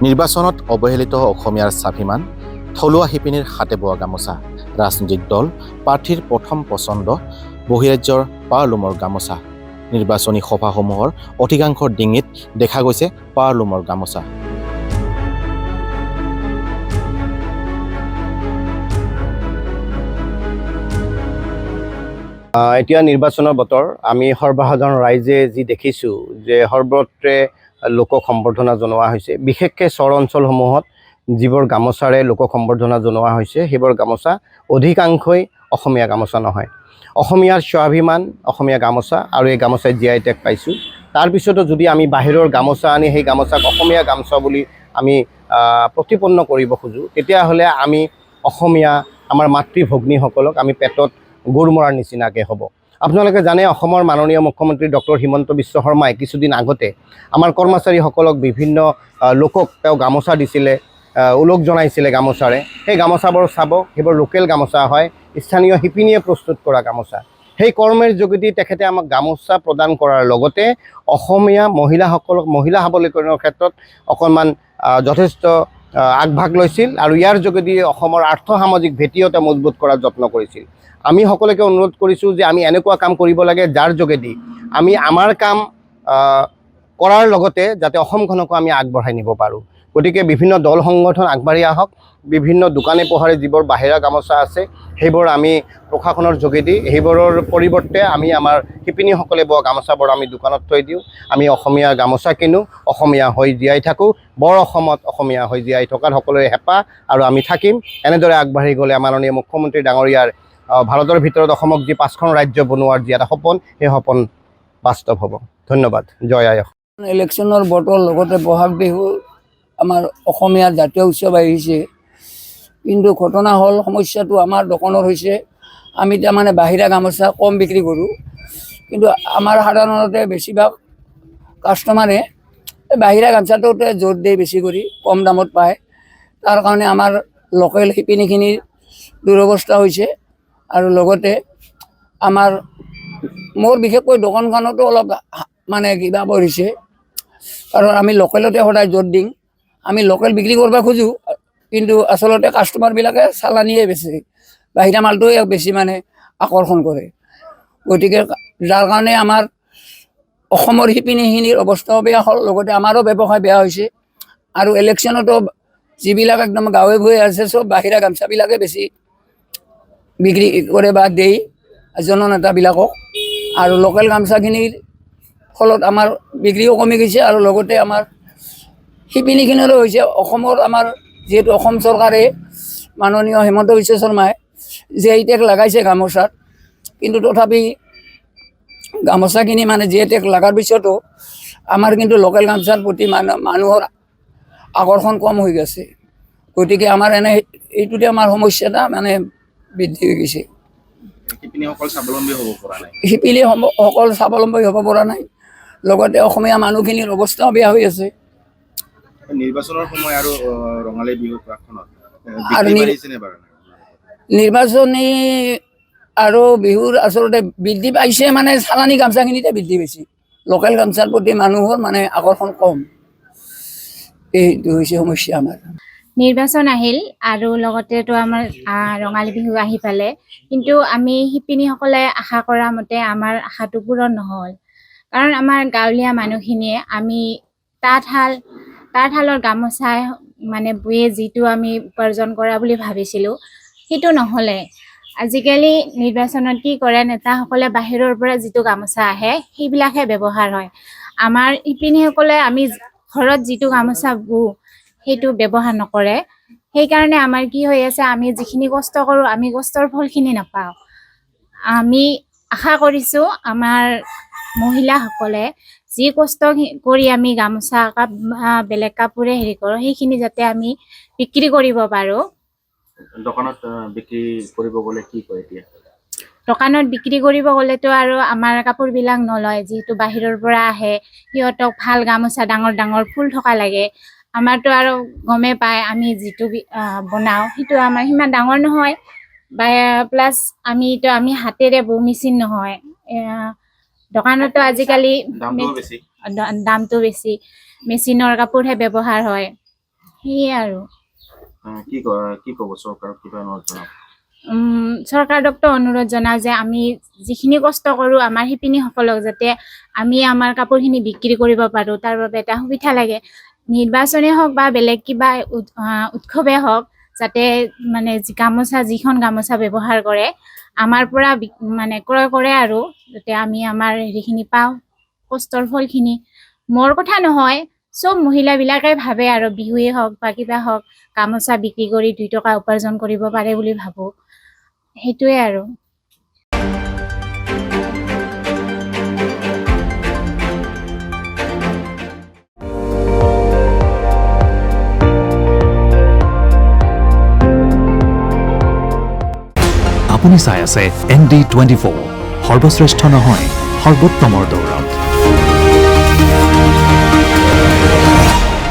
নিৰ্বাচনত অৱহেলিত অসমীয়াৰ স্বাভিমান, থলুৱা শিপিনীৰ হাতে বোৱা গামোচা, ৰাজনৈতিক দল, প্ৰাৰ্থীৰ প্ৰথম পচন্দ, বহিৰাজ্যৰ পাৱাৰলুমৰ গামোচা। নিৰ্বাচনী সভাসমূহৰ অধিকাংশৰ ডিঙিত দেখা গৈছে পাৱাৰলুমৰ গামোচা। এতিয়া নিৰ্বাচনৰ বতৰ, আমি সৰ্বসাধাৰণ ৰাইজে যি দেখিছোঁ যে সৰ্বত্ৰে লোকক সম্বৰ্ধনা জনোৱা হৈছে। বিশেষকৈ চৰ অঞ্চলসমূহত যিবোৰ গামোচাৰে লোকক সম্বৰ্ধনা জনোৱা হৈছে, সেইবোৰ গামোচা অধিকাংশই অসমীয়া গামোচা নহয়। অসমীয়াৰ স্বাভিমান অসমীয়া গামোচা, আৰু এই গামোচাই GI টেগ পাইছোঁ। তাৰপিছতো যদি আমি বাহিৰৰ গামোচা আনি সেই গামোচাক অসমীয়া গামোচা বুলি আমি প্ৰতিপন্ন কৰিব খোজোঁ, তেতিয়াহ'লে আমি অসমীয়া আমাৰ মাতৃ ভগ্নীসকলক আমি পেটত গুৰ মৰাৰ নিচিনাকৈ হ'ব। আপোনালোকে জানে, অসমৰ মাননীয় মুখ্যমন্ত্ৰী ডক্টৰ হিমন্ত বিশ্ব শৰ্মাই কিছুদিন আগতে আমাৰ কৰ্মচাৰীসকলক বিভিন্ন লোকক তেওঁ গামোচা দিছিলে, ওলগ জনাইছিলে গামোচাৰে। সেই গামোচাবোৰ চাব, সেইবোৰ লোকেল গামোচা হয়, স্থানীয় শিপিনীয়ে প্ৰস্তুত কৰা গামোচা। সেই কৰ্মেৰ যোগেদি তেখেতে আমাক গামোচা প্ৰদান কৰাৰ লগতে অসমীয়া মহিলাসকলক মহিলা সবলীকৰণৰ ক্ষেত্ৰত অকণমান যথেষ্ট আগভাগ লৈছিল, আৰু ইয়াৰ যোগেদি অসমৰ আৰ্থ সামাজিক ভেটিও মজবুত কৰাৰ যত্ন কৰিছিল। আমি সকলোকে অনুৰোধ কৰিছোঁ যে আমি এনেকুৱা কাম কৰিব লাগে যাৰ যোগেদি আমি আমাৰ কাম কৰাৰ লগতে যাতে অসমখনকো আমি আগবঢ়াই নিব পাৰোঁ। গতিকে বিভিন্ন দল সংগঠন আগবাঢ়ি আহক। বিভিন্ন দোকানে পোহাৰে যিবোৰ বাহিৰা গামোচা আছে, সেইবোৰ আমি প্ৰশাসনৰ যোগেদি সেইবোৰৰ পৰিৱৰ্তে আমি আমাৰ শিপিনীসকলে বোৱা গামোচাবোৰ আমি দোকানত থৈ দিওঁ। আমি অসমীয়া গামোচা কিনো, অসমীয়া হৈ জীয়াই থাকোঁ। বৰ অসমত অসমীয়া হৈ জীয়াই থকাৰ সকলোৰে হেঁপাহ, আৰু আমি থাকিম। এনেদৰে আগবাঢ়ি গ'লে মাননীয় মুখ্যমন্ত্ৰী ডাঙৰীয়াৰ ভাৰতৰ ভিতৰত অসমক যি 5খন ৰাজ্য বনোৱাৰ যি এটা সপোন, সেই সপোন বাস্তৱ হ'ব। ধন্যবাদ। জয় আই অসম। ইলেকশ্যনৰ বতৰ লগতে বহাগ বিহু আমাৰ অসমীয়াৰ জাতীয় উৎসৱ আহিছে, কিন্তু ঘটনা হ'ল সমস্যাটো আমাৰ দোকানৰ হৈছে আমি তাৰমানে বাহিৰা গামোচা কম বিক্ৰী কৰোঁ, কিন্তু আমাৰ সাধাৰণতে বেছিভাগ কাষ্টমাৰে বাহিৰা গামোচাটোতে জোৰ দিয়ে বেছি কৰি, কম দামত পায়। তাৰ কাৰণে আমাৰ লোকেল শিপিনীখিনিৰ দুৰৱস্থা হৈছে, আৰু লগতে মোৰ বিশেষকৈ দোকানখনতো অলপ মানে কিবা পৰিছে, কাৰণ আমি লোকেলতে সদায় জোৰ দিওঁ। আমি লোকেল বিক্ৰী কৰিব খোজোঁ, কিন্তু আচলতে কাষ্টমাৰবিলাকে চালানিয়ে বেছে, বাহিৰা মালটোৱে বেছি মানে আকৰ্ষণ কৰে। গতিকে যাৰ কাৰণে আমাৰ অসমৰ শিপিনীখিনিৰ অৱস্থাও বেয়া হ'ল, লগতে আমাৰো ব্যৱসায় বেয়া হৈছে। আৰু ইলেকশ্যনতো যিবিলাক একদম গাঁৱে ভূঞে আছে, চব বাহিৰা গামচাবিলাকে বেছি বিক্ৰী কৰে বা দেই জননেতাবিলাকক, আৰু লোকেল গামচাখিনিৰ ফলত আমাৰ বিক্ৰীও কমি গৈছে। আৰু লগতে আমাৰ শিপিনীখিনিৰো হৈছে, অসমৰ আমাৰ যিহেতু অসম চৰকাৰে মাননীয় হিমন্ত বিশ্ব শৰ্মাই GI টেগ লগাইছে গামোচাত, কিন্তু তথাপি গামোচাখিনি মানে GI টেগ লগাৰ পিছতো আমাৰ কিন্তু লোকেল গামোচাৰ প্ৰতি মানুহৰ আকৰ্ষণ কম হৈ গৈছে। গতিকে আমাৰ এইটোতে আমাৰ সমস্যাটা মানে বৃদ্ধি হৈ গৈছে। শিপিনীসকল স্বাৱলম্বী হ'ব পৰা নাই। শিপিনীসকল স্বাৱলম্বী হ'ব পৰা নাই, লগতে অসমীয়া মানুহখিনিৰ অৱস্থাও বেয়া হৈ আছে। নিৰ্বাচনৰ সময় আৰু ৰঙালী বিহু প্ৰাকখনত নিৰ্বাচনী আৰু বিহুৰ আচলতে বৃদ্ধি পাইছে, মানে চালানী গামচাখিনিতে বৃদ্ধি পাইছে। লোকেল গামচাৰ প্ৰতি মানুহৰ মানে আকৰ্ষণ কম, এইটো হৈছে সমস্যা আমাৰ। নিৰ্বাচন আহিল আৰু লগতেতো আমাৰ ৰঙালী বিহু আহি পালে, কিন্তু আমি শিপিনীসকলে আশা কৰা মতে আমাৰ আশাটো পূৰণ নহ'ল। কাৰণ আমাৰ গাঁৱলীয়া মানুহখিনিয়ে আমি তাঁতশালৰ গামোচাই মানে বয়ে যিটো আমি উপাৰ্জন কৰা বুলি ভাবিছিলোঁ, সেইটো নহ'লে। আজিকালি নিৰ্বাচনত কি কৰে, নেতাসকলে বাহিৰৰ পৰা যিটো গামোচা আহে সেইবিলাকহে ব্যৱহাৰ হয়। আমাৰ শিপিনীসকলে আমি ঘৰত যিটো গামোচা বওঁ সেইটো ব্যৱহাৰ নকৰে। সেইকাৰণে আমাৰ কি হৈ আছে, আমি যিখিনি কষ্ট কৰোঁ আমি কষ্টৰ ফলখিনি নাপাওঁ। আমি আশা কৰিছোঁ আমাৰ মহিলাসকলে যি কষ্ট কৰি আমি গামোচা বেলেগ কাপোৰে হেৰি কৰোঁ, সেইখিনি যাতে আমি বিক্ৰী কৰিব পাৰোঁ। দোকানত বিক্ৰী কৰিব গ'লে কি কয় এতিয়া? দোকানত বিক্ৰী কৰিব গ'লেতো আৰু আমাৰ কাপোৰবিলাক নলয়, যিহেতু বাহিৰৰ পৰা আহে, সিহঁতক ভাল গামোচা ডাঙৰ ডাঙৰ ফুল থকা লাগে। আমাৰতো আৰু গমেই পায়, আমি যিটো বনাওঁ সেইটো আমাৰ সিমান ডাঙৰ নহয়, বা প্লাছ আমি হাতেৰে বওঁ, মেচিন নহয়। দোকানতো আজিকালি দামটো বেছি, মেচিনৰ কাপোৰহে ব্যৱহাৰ হয়। সেয়ে আৰু কি ক'ব চৰকাৰক কিবা অনুৰোধ জনাব? চৰকাৰকতো অনুৰোধ জনাওঁ যে আমি যিখিনি কষ্ট কৰোঁ আমাৰ শিপিনীসকলক যাতে আমি আমাৰ কাপোৰখিনি বিক্ৰী কৰিব পাৰোঁ, তাৰ বাবে এটা সুবিধা লাগে। নিৰ্বাচনে হওক বা বেলেগ কিবা উৎসৱে হওক, যাতে মানে গামোচা যিখন গামোচা ব্যৱহাৰ কৰে আমাৰ পৰা মানে ক্ৰয় কৰে আৰু যাতে আমি আমাৰ হেৰিখিনি পাওঁ, কষ্টৰ ফলখিনি। মোৰ কথা নহয়, চব মহিলাবিলাকে ভাবে আৰু বিহুৱে হওক বা কিবা হওক গামোচা বিক্ৰী কৰি 2 টকা উপাৰ্জন কৰিব পাৰে বুলি ভাবোঁ। সেইটোৱে আৰু। আপুনি চাই আছে ND24, সৰ্বশ্ৰেষ্ঠ নহয় সৰ্বোত্তমৰ দৌৰত।